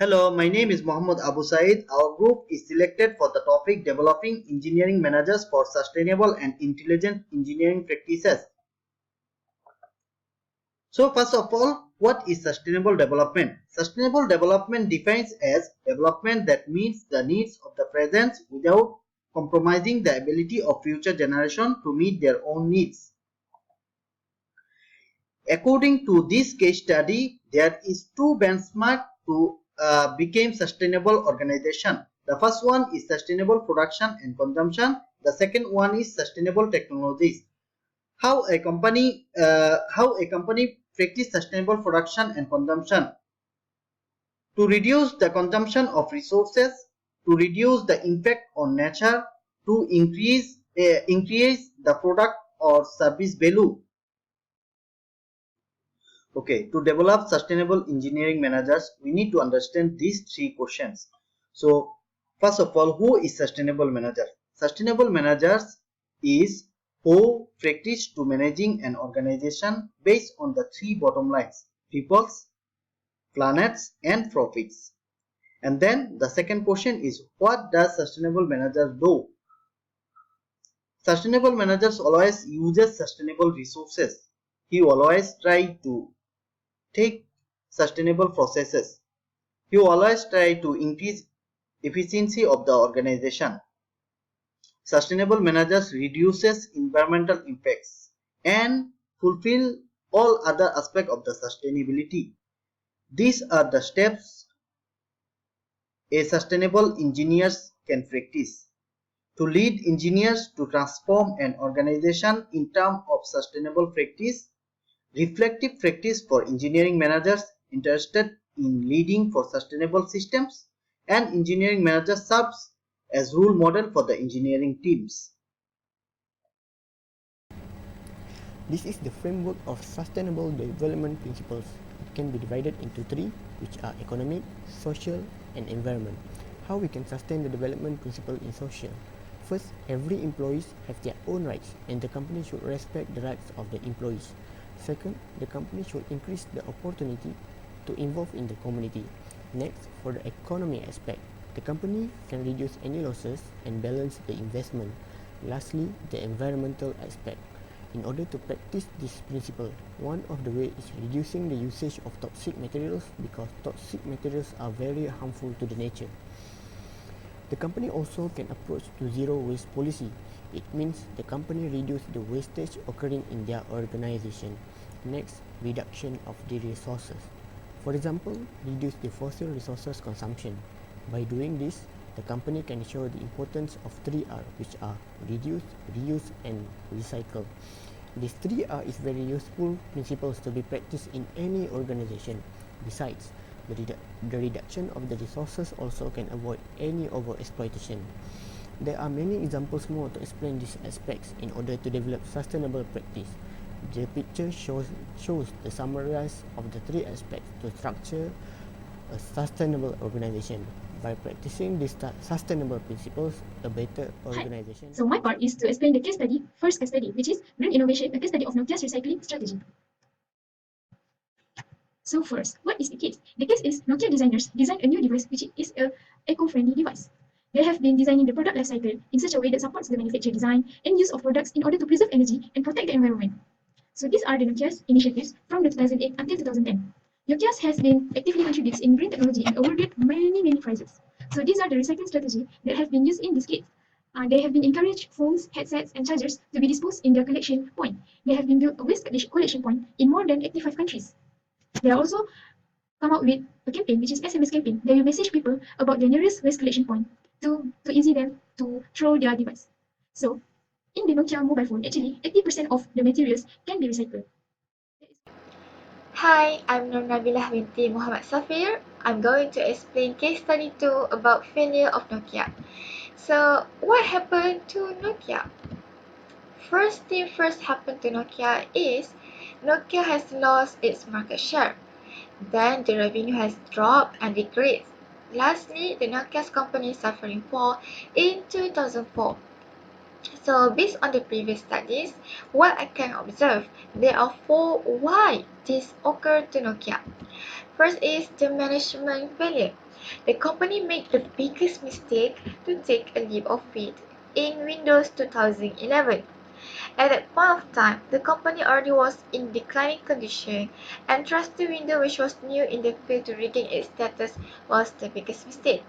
Hello, my name is Mohammed Abu Said. Our group is selected for the topic Developing Engineering Managers for Sustainable and Intelligent Engineering Practices. So first of all, what is sustainable development? Sustainable development defines as development that meets the needs of the present without compromising the ability of future generations to meet their own needs. According to this case study, there is two benchmarks to become sustainable organization. The first one is sustainable production and consumption. The second one is sustainable technologies. How a company practice sustainable production and consumption to reduce the consumption of resources, to reduce the impact on nature, to increase the product or service value. Okay, to develop sustainable engineering managers, we need to understand these three questions. So, first of all, who is sustainable manager? Sustainable managers is who practice to managing an organization based on the three bottom lines: peoples, planets, and profits. And then the second question is, what does sustainable managers do? Sustainable managers always uses sustainable resources. He always try to take sustainable processes. You always try to increase efficiency of the organization. Sustainable managers reduces environmental impacts and fulfill all other aspects of the sustainability. These are the steps a sustainable engineers can practice. To lead engineers to transform an organization in terms of sustainable practice, reflective practice for engineering managers interested in leading for sustainable systems, and engineering manager serves as role model for the engineering teams. This is the framework of sustainable development principles. It can be divided into three, which are economic, social, and environment. How we can sustain the development principle in social? First, every employees have their own rights, and the company should respect the rights of the employees. Second, the company should increase the opportunity to involve in the community. Next, for the economy aspect, the company can reduce any losses and balance the investment. Lastly, the environmental aspect. In order to practice this principle, one of the ways is reducing the usage of toxic materials because toxic materials are very harmful to the nature. The company also can approach to zero waste policy. It means the company reduce the wastage occurring in their organization. Next, reduction of the resources. For example, reduce the fossil resources consumption. By doing this, the company can show the importance of 3R, which are reduce, reuse, and recycle. These 3R is very useful principles to be practiced in any organization. Besides, the reduction of the resources also can avoid any overexploitation. There are many examples more to explain these aspects in order to develop sustainable practice. The picture shows the summaries of the three aspects to structure a sustainable organization. By practicing these sustainable principles, a better organization. So my part is to explain the case study, first case study, which is green innovation, a case study of Nokia's recycling strategy. So first, what is the case? The case is Nokia designers designed a new device which is a eco-friendly device. They have been designing the product life cycle in such a way that supports the manufacture design and use of products in order to preserve energy and protect the environment. So these are the Nokia's initiatives from the 2008 until 2010. Nokia has been actively contributes in green technology and awarded many prizes. So these are the recycling strategy that have been used in this case. They have been encouraged phones, headsets, and chargers to be disposed in their collection point. They have been built a waste collection point in more than 85 countries. They are also come out with a campaign, which is SMS campaign. They will message people about their nearest waste collection point to easy them to throw their device. So in the Nokia mobile phone, actually 80% of the materials can be recycled. Hi, I'm Nur Nabilah binti Muhammad Safir. I'm going to explain case study 2 about failure of Nokia. So, what happened to Nokia? First thing first happened to Nokia is Nokia has lost its market share. Then the revenue has dropped and decreased. Lastly, the Nokia's company is suffering fall in 2004. So based on the previous studies, what I can observe, there are 4 why this occurred to Nokia. First is the management failure. The company made the biggest mistake to take a leap of faith in Windows 2011. At that point of time, the company already was in declining condition, and trusting Windows, which was new in the field, to regain its status was the biggest mistake.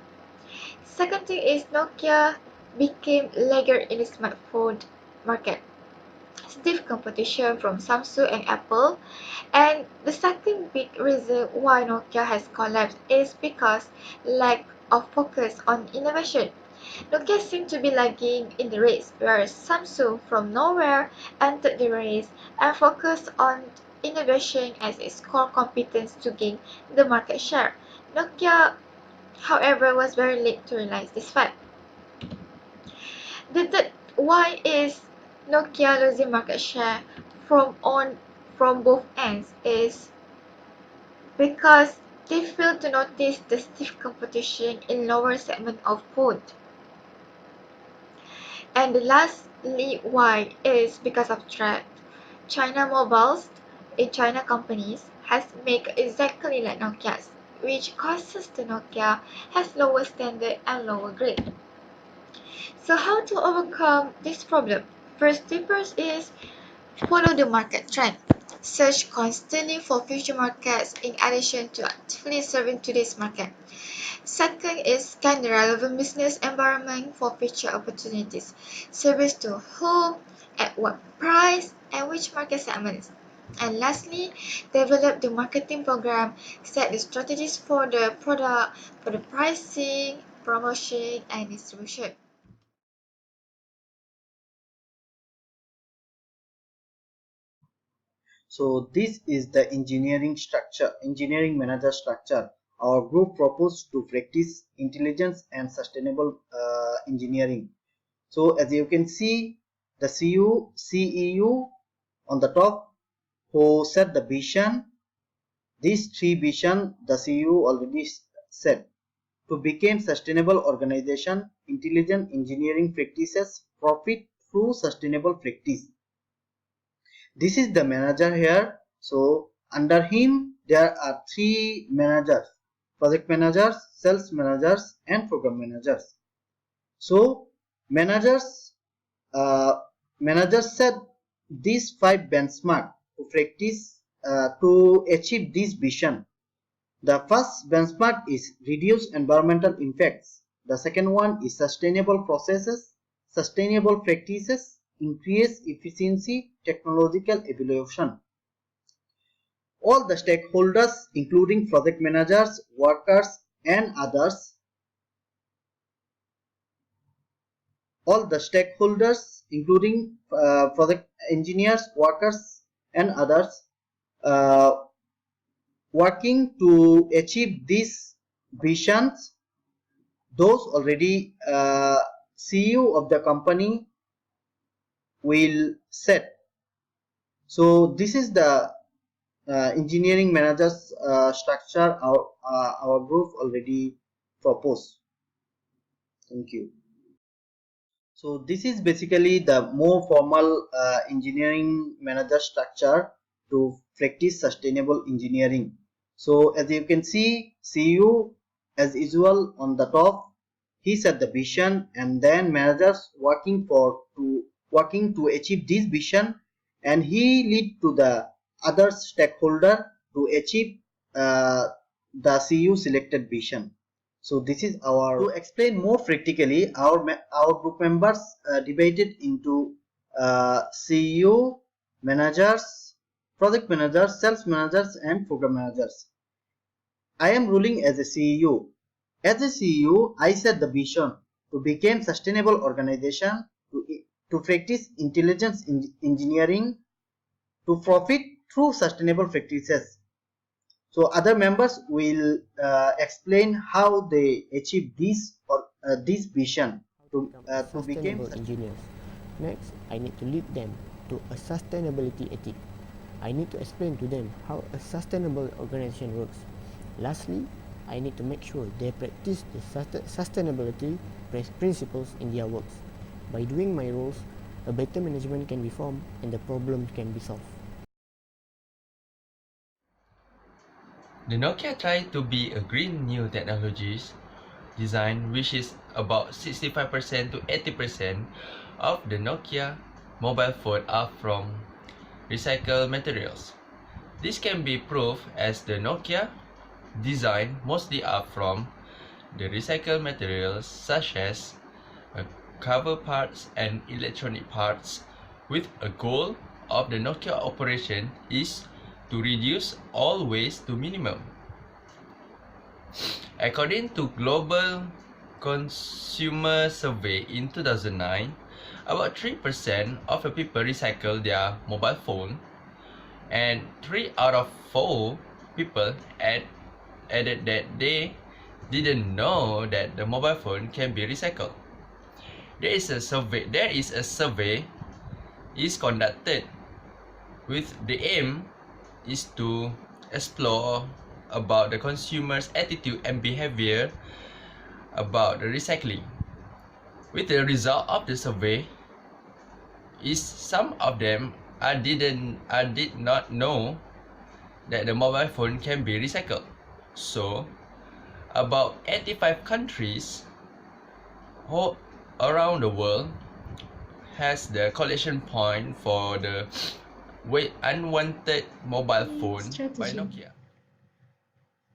Second thing is Nokia became laggard in the smartphone market. Stiff competition from Samsung and Apple. And the second big reason why Nokia has collapsed is because lack of focus on innovation. Nokia seemed to be lagging in the race, whereas Samsung from nowhere entered the race and focused on innovation as its core competence to gain the market share. Nokia, however, was very late to realize this fact. The third why is Nokia losing market share from both ends is because they fail to notice the stiff competition in lower segment of phone. And lastly, why is because of threat. China Mobiles, a China company, has made exactly like Nokia's, which causes the Nokia has lower standard and lower grade. So how to overcome this problem? First first is follow the market trend. Search constantly for future markets in addition to actively serving today's market. Second is scan the relevant business environment for future opportunities. Service to whom, at what price, and which market segments. And lastly, develop the marketing program. Set the strategies for the product, for the pricing, promotion, and distribution. So this is the engineering manager structure. Our group proposed to practice intelligence and sustainable engineering. So as you can see, the CEO on the top who set the vision. These three vision the CEO already set. To become sustainable organization, intelligent engineering practices profit through sustainable practice. This is the manager here. So under him there are three managers: project managers, sales managers, and program managers. So managers uh, managers set these five benchmark to practice to achieve this vision. The first benchmark is reduce environmental impacts. The second one is sustainable processes, sustainable practices, increase efficiency, technological evolution. All the stakeholders, including project managers, workers, and others, all the stakeholders, including project engineers, workers, and others, uh, working to achieve these visions. Those already CEO of the company will set. So this is the engineering managers structure our group already proposed. Thank you. So this is basically the more formal engineering manager structure to practice sustainable engineering. So as you can see, CEO as usual on the top, he set the vision, and then managers working to achieve this vision, and he lead to the other stakeholder to achieve uh, the CEO selected vision. So this is our, to explain more practically, our group members divided into CEO, managers, project managers, sales managers, and program managers. I am ruling as a CEO. As a CEO, I set the vision to become sustainable organization, to practice intelligence engineering, to profit through sustainable practices. So other members will explain how they achieve this vision How to become to become sustainable engineers. Next, I need to lead them to a sustainability ethic. I need to explain to them how a sustainable organization works. Lastly, I need to make sure they practice the sustainability principles in their works. By doing my roles, a better management can be formed and the problem can be solved. The Nokia tried to be a green new technologies design, which is about 65% to 80% of the Nokia mobile phone are from recycled materials. This can be proved as the Nokia design mostly are from the recycled materials such as cover parts and electronic parts, with a goal of the Nokia operation is to reduce all waste to minimum. According to Global Consumer Survey in 2009, about 3% of the people recycle their mobile phone, and 3 out of 4 people added that they didn't know that the mobile phone can be recycled. There is a survey is conducted with the aim is to explore about the consumer's attitude and behavior about the recycling. With the result of the survey is some of them did not know that the mobile phone can be recycled. So about 85 countries around the world has the collection point for the unwanted mobile phone by Strategy. Nokia.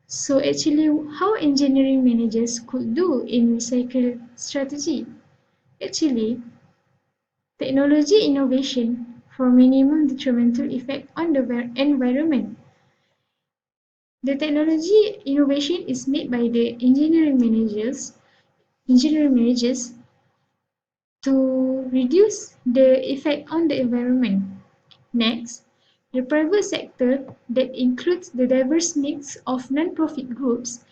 So actually, how engineering managers could do in recycle strategy? Actually, technology innovation for minimum detrimental effect on the environment. The technology innovation is made by the engineering managers to reduce the effect on the environment. Next, the private sector that includes the diverse mix of non-profit groups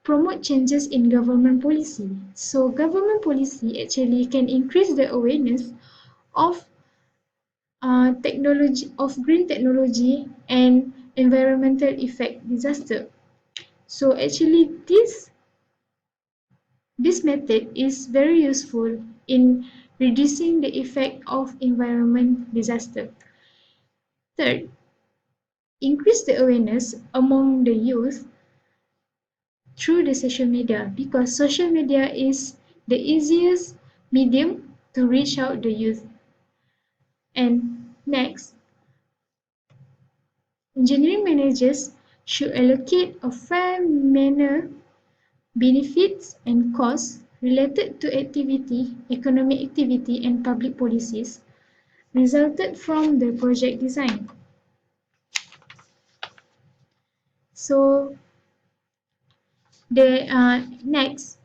promote changes in government policy. So government policy actually can increase the awareness of technology of green technology and environmental effect disaster. So actually this method is very useful in reducing the effect of environment disaster. Third, increase the awareness among the youth through the social media, because social media is the easiest medium to reach out the youth. And next, engineering managers should allocate a fair manner benefits and costs related to activity, economic activity and public policies resulted from the project design. So next,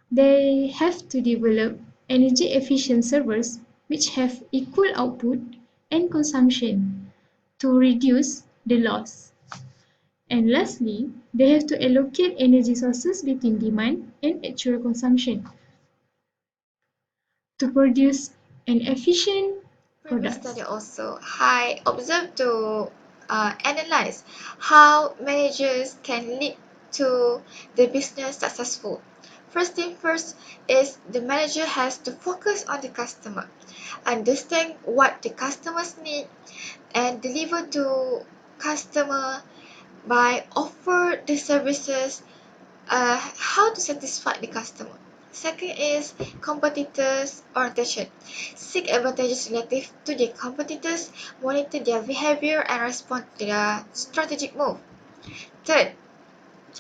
they have to develop energy efficient servers which have equal output and consumption to reduce the loss. And lastly, they have to allocate energy sources between demand and actual consumption to produce an efficient Previous product. study also, I observed to analyze how managers can lead to the business successful. First thing first is the manager has to focus on the customer, understand what the customers need, and deliver to customer by offer the services how to satisfy the customer. Second is competitors orientation. Seek advantages relative to the competitors, monitor their behavior, and respond to their strategic move. Third,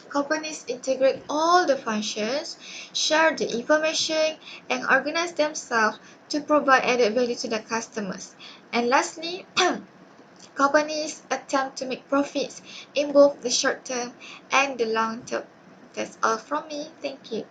companies integrate all the functions, share the information, and organize themselves to provide added value to the customers. And lastly, companies attempt to make profits in both the short term and the long term. That's all from me. Thank you.